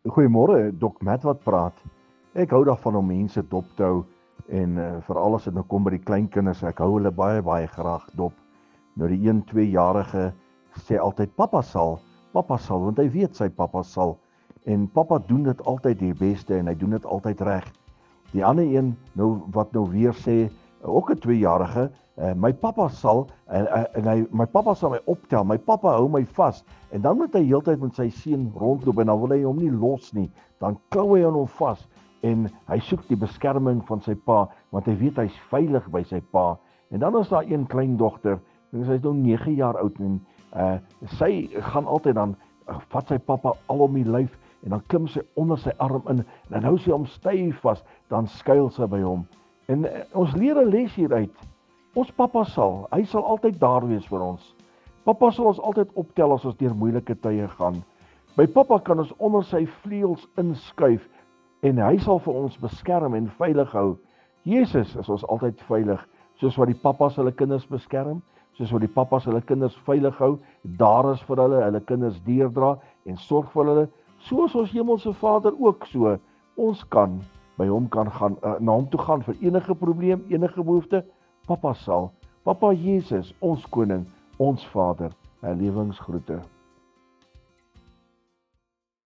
Goeiemôre, Dok Matt wat praat. Ek hou daarvan om mense dop te hou en veral as dit nou kom by die kleinkinders, ek hou hulle baie graag dop. Nou die 1-2-jarige sê altyd pappa sal, want hy weet sy pappa sal. En pappa doen dit altyd die beste en hy doen dit altyd reg. Die ander een nou wat nou weer sê, ook 'n 2-jarige, my pappa sal my pappa sal my optel, my pappa hou my vas en dan moet hy heeltyd met sy seun rondloop en dan wil hy hom nie los nie. Dan klou hy aan hom vas en hy soek die beskerming van sy pa want hy weet hy's veilig by sy pa. En dan is daar een klein dogter, sy is nou 9 jaar oud en sy gaan altyd dan vat sy pappa al om die lyf en dan klim sy onder sy arm in en dan hou sy hom styf vas, dan skuil sy by hom. En ons leer 'n les hieruit. Ons pappa hy sal altyd daar wees vir ons. Pappa sal ons altyd optel as ons deur moeilike tye gaan. By pappa kan ons onder sy vleuels inskuif en hy sal vir ons beskerm en veilig hou. Jesus is ons altyd veilig, soos wat die pappas hulle kinders beskerm, soos wat die pappas hulle kinders veilig hou, daar is vir hulle kinders deurdra en sorg vir hulle, soos ons hemelse Vader ook so. Ons kan by hom kan gaan, na hom toe gaan vir enige probleem, enige behoefte. Pappa Jesus, ons koning, ons Vader, lewensgroete.